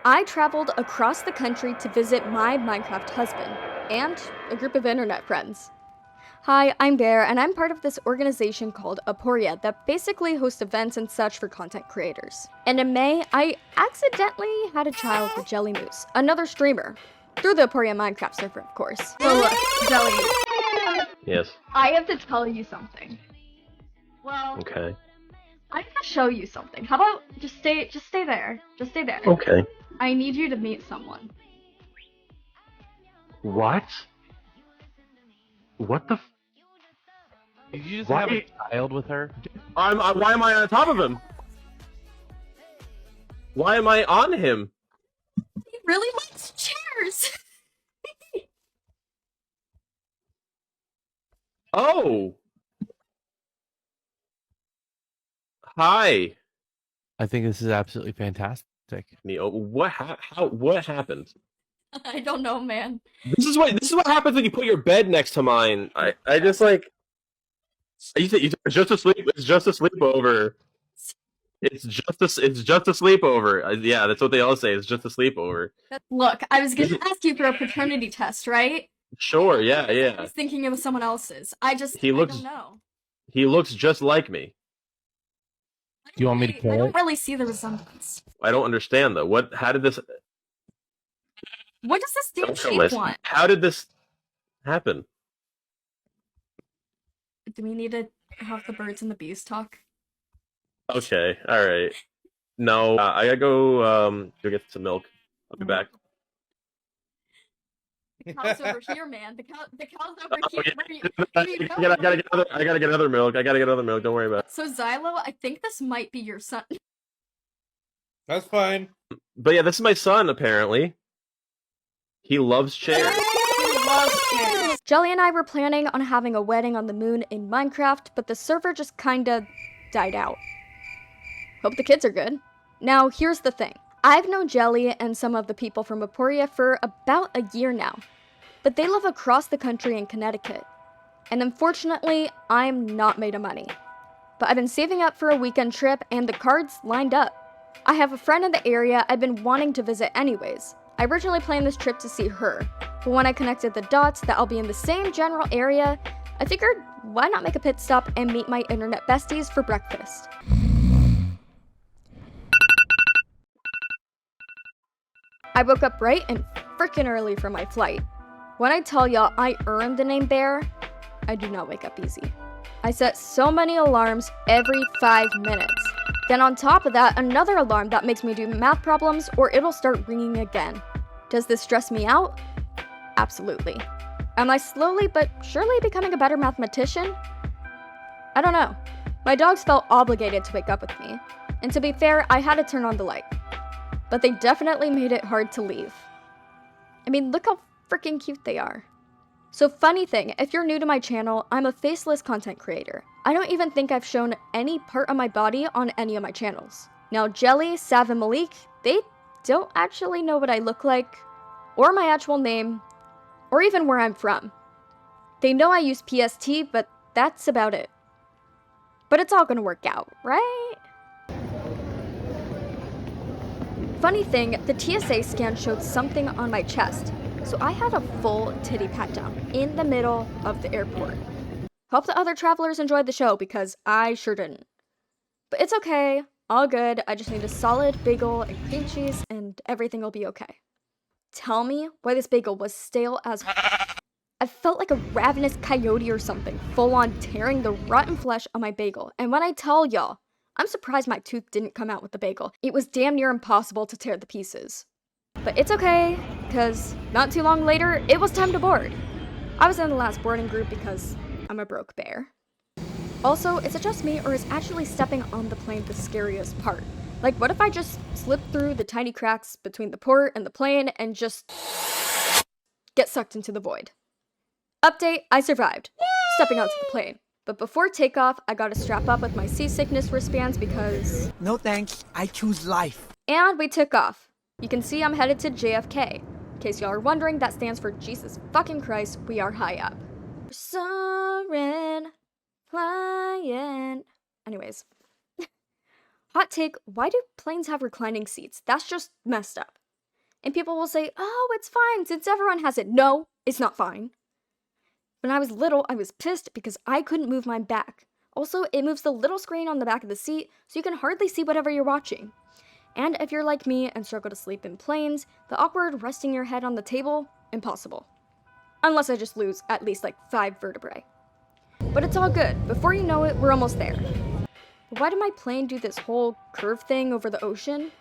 I traveled across the country to visit my Minecraft husband and a group of internet friends. Hi, I'm Bear, and I'm part of this organization called Aporia that basically hosts events and such for content creators. And in May, I accidentally had a child with Jelly Moose, another streamer, through the Aporia Minecraft server, of course. So look, Jelly, Yes. I have to tell you something. Well, Okay. I have to show you something. How about just stay there. Just stay there. Okay. I need you to meet someone. What? What the? Did you just Why- have a child with her? Why am I on top of him? Why am I on him? He really likes chairs! Oh. Hi. I think this is absolutely fantastic. Neo. What happened? I don't know, man. This is what happens when you put your bed next to mine. I just like. You said it's just a sleep. It's just a sleepover. It's just a sleepover. Yeah, that's what they all say. It's just a sleepover. Look, I was gonna ask you for a paternity test, right? Sure. Yeah. I Yeah. was thinking it was someone else's. I He looks- don't know. He looks just like me. Do you want me to I kill don't it? really see the resemblance. I don't understand though. How did this? What does this damn Don't kill shape this. want? How did this happen? Do we need to have the birds and the bees talk? Okay, all right. No, I gotta go get some milk. I'll be back. The cow's over here, man. The cow's over Oh, here. yeah. Where are you going? I gotta get another milk. I gotta get another milk. Don't worry about it. So Xylo, I think this might be your son. That's fine. But yeah, this is my son. Apparently, he loves chairs. Jelly and I were planning on having a wedding on the moon in Minecraft, but the server just kinda died out. Hope the kids are good. Now, here's the thing. I've known Jelly and some of the people from Aporia for about a year now, but they live across the country in Connecticut. And unfortunately, I'm not made of money. But I've been saving up for a weekend trip and the cards lined up. I have a friend in the area I've been wanting to visit anyways. I originally planned this trip to see her, but when I connected the dots that I'll be in the same general area, I figured why not make a pit stop and meet my internet besties for breakfast. I woke up bright and freaking early for my flight. When I tell y'all I earned the name Bear, I do not wake up easy. I set so many alarms every 5 minutes. Then on top of that, another alarm that makes me do math problems or it'll start ringing again. Does this stress me out? Absolutely. Am I slowly but surely becoming a better mathematician? I don't know. My dogs felt obligated to wake up with me. And to be fair, I had to turn on the light. But they definitely made it hard to leave. I mean, look how freaking cute they are. So funny thing, if you're new to my channel, I'm a faceless content creator. I don't even think I've shown any part of my body on any of my channels. Now Jelly, Sav, and Malik, they don't actually know what I look like, or my actual name, or even where I'm from. They know I use PST, but that's about it. But it's all gonna work out, right? Funny thing, the TSA scan showed something on my chest, so I had a full titty pat down in the middle of the airport. Hope the other travelers enjoyed the show because I sure didn't. But it's okay, all good, I just need a solid bagel and cream cheese and everything will be okay. Tell me why this bagel was stale as I felt like a ravenous coyote or something, full on tearing the rotten flesh on my bagel, and when I tell y'all, I'm surprised my tooth didn't come out with the bagel. It was damn near impossible to tear the pieces. But it's okay, because not too long later, it was time to board. I was in the last boarding group because I'm a broke bear. Also, is it just me or is actually stepping on the plane the scariest part? Like, what if I just slip through the tiny cracks between the port and the plane and just get sucked into the void? Update, I survived, stepping onto the plane. But before takeoff, I gotta strap up with my seasickness wristbands because... No thanks, I choose life. And we took off. You can see I'm headed to JFK. In case y'all are wondering, that stands for Jesus fucking Christ, we are high up. Soaring, flying. Anyways. Hot take, why do planes have reclining seats? That's just messed up. And people will say, oh, it's fine since everyone has it. No, it's not fine. When I was little, I was pissed because I couldn't move my back. Also, it moves the little screen on the back of the seat, so you can hardly see whatever you're watching. And if you're like me and struggle to sleep in planes, the awkward resting your head on the table, impossible. Unless I just lose at least like 5 vertebrae. But it's all good. Before you know it, we're almost there. But why did my plane do this whole curve thing over the ocean?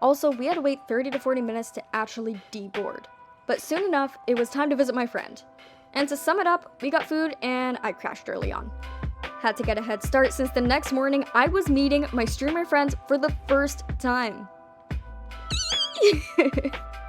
Also, we had to wait 30 to 40 minutes to actually deboard. But soon enough, it was time to visit my friend. And to sum it up, we got food and I crashed early on. Had to get a head start since the next morning I was meeting my streamer friends for the first time.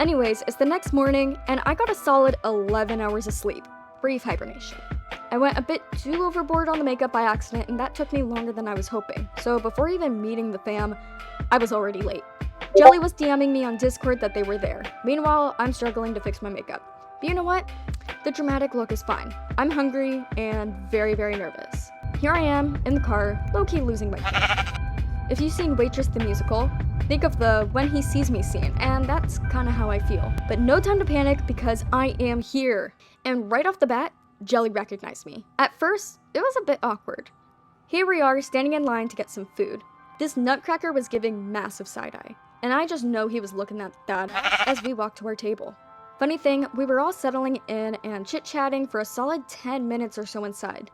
Anyways, it's the next morning and I got a solid 11 hours of sleep. Brief hibernation. I went a bit too overboard on the makeup by accident and that took me longer than I was hoping. So before even meeting the fam, I was already late. Jelly was DMing me on Discord that they were there. Meanwhile, I'm struggling to fix my makeup. But you know what? The dramatic look is fine. I'm hungry and very, very nervous. Here I am, in the car, low-key losing my shit. If you've seen Waitress the musical, think of the when he sees me scene, and that's kinda how I feel. But no time to panic because I am here. And right off the bat, Jelly recognized me. At first, it was a bit awkward. Here we are, standing in line to get some food. This nutcracker was giving massive side-eye, and I just know he was looking at that as we walked to our table. Funny thing, we were all settling in and chit-chatting for a solid 10 minutes or so inside.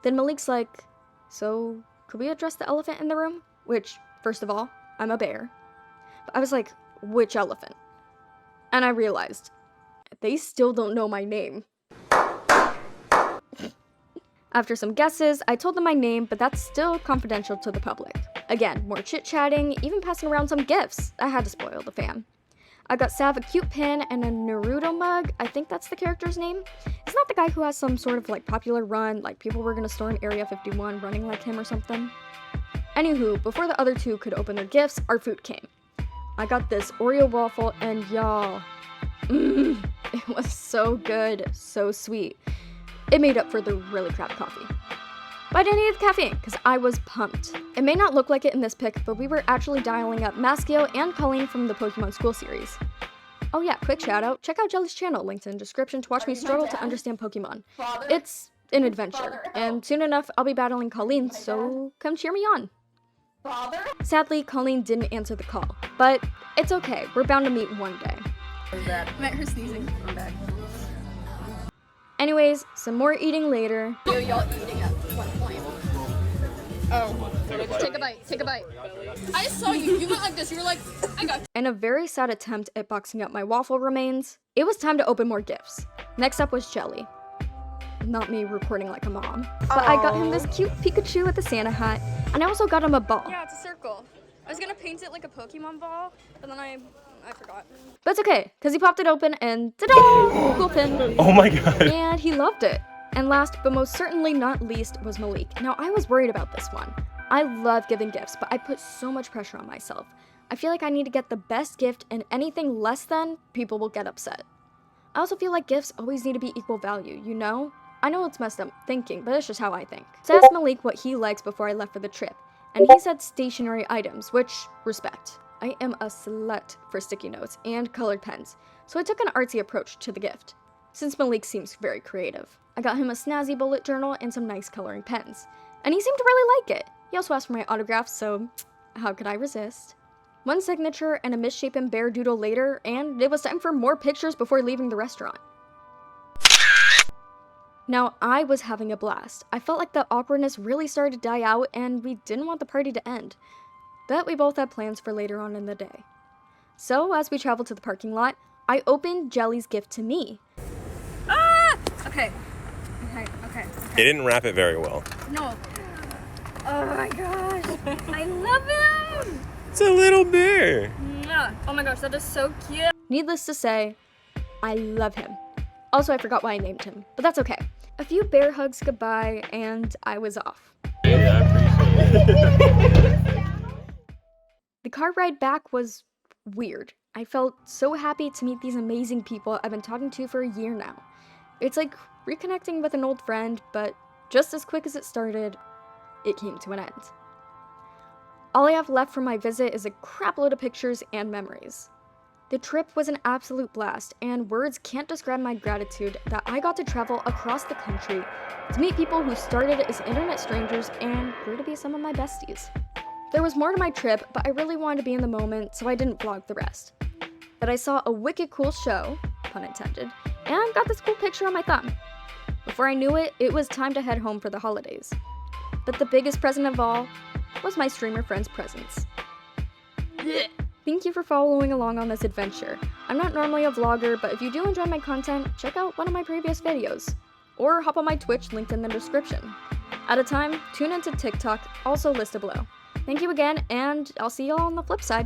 Then Malik's like, so, could we address the elephant in the room? Which, first of all, I'm a bear. But I was like, which elephant? And I realized, they still don't know my name. After some guesses, I told them my name, but that's still confidential to the public. Again, more chit-chatting, even passing around some gifts. I had to spoil the fam. I got Sav a cute pin and a Naruto mug. I think that's the character's name. It's not the guy who has some sort of like popular run, like people were gonna storm Area 51 running like him or something. Anywho, before the other two could open their gifts, our food came. I got this Oreo waffle and y'all, it was so good, so sweet. It made up for the really crap coffee. But I didn't need the caffeine, because I was pumped. It may not look like it in this pic, but we were actually dialing up Maskio and Colleen from the Pokemon School series. Oh yeah, quick shout out, check out Jelly's channel, linked in the description to watch me struggle to understand Pokemon. It's an adventure, and soon enough I'll be battling Colleen, so come cheer me on. Sadly, Colleen didn't answer the call, but it's okay, we're bound to meet one day. Met her sneezing. I'm back. Anyways, some more eating later. Y'all eating at one point. Oh. Take a bite. Take a bite. I just saw you. You went like this. You were like, I got you. In a very sad attempt at boxing up my waffle remains, it was time to open more gifts. Next up was Jelly. Not me recording like a mom. But I got him this cute Pikachu with a Santa hat, and I also got him a ball. Yeah, it's a circle. I was gonna paint it like a Pokemon ball, but then I forgot. But it's okay, because he popped it open and ta-da! Cool pin. Oh my god. And he loved it. And last, but most certainly not least, was Malik. Now, I was worried about this one. I love giving gifts, but I put so much pressure on myself. I feel like I need to get the best gift, and anything less than, people will get upset. I also feel like gifts always need to be equal value, you know? I know it's messed up thinking, but it's just how I think. So I asked Malik what he likes before I left for the trip, and he said stationary items, which, respect. I am a slut for sticky notes and colored pens, so I took an artsy approach to the gift, since Malik seems very creative. I got him a snazzy bullet journal and some nice coloring pens, and he seemed to really like it. He also asked for my autograph, so how could I resist? One signature and a misshapen bear doodle later, and it was time for more pictures before leaving the restaurant. Now, I was having a blast. I felt like the awkwardness really started to die out, and we didn't want the party to end. But we both had plans for later on in the day. So, as we traveled to the parking lot, I opened Jelly's gift to me. Ah! Okay. It didn't wrap it very well. No. Oh my gosh. I love him! It's a little bear. Mwah. Oh my gosh, that is so cute. Needless to say, I love him. Also, I forgot why I named him, but that's okay. A few bear hugs goodbye, and I was off. Yeah, I appreciate it. The car ride back was weird. I felt so happy to meet these amazing people I've been talking to for a year now. It's like reconnecting with an old friend, but just as quick as it started, it came to an end. All I have left from my visit is a crap load of pictures and memories. The trip was an absolute blast, and words can't describe my gratitude that I got to travel across the country to meet people who started as internet strangers and grew to be some of my besties. There was more to my trip, but I really wanted to be in the moment, so I didn't vlog the rest. But I saw a wicked cool show, pun intended, and got this cool picture on my thumb. Before I knew it, it was time to head home for the holidays. But the biggest present of all was my streamer friends' presents. Thank you for following along on this adventure. I'm not normally a vlogger, but if you do enjoy my content, check out one of my previous videos. Or hop on my Twitch linked in the description. At a time, tune into TikTok, also listed below. Thank you again, and I'll see y'all on the flip side.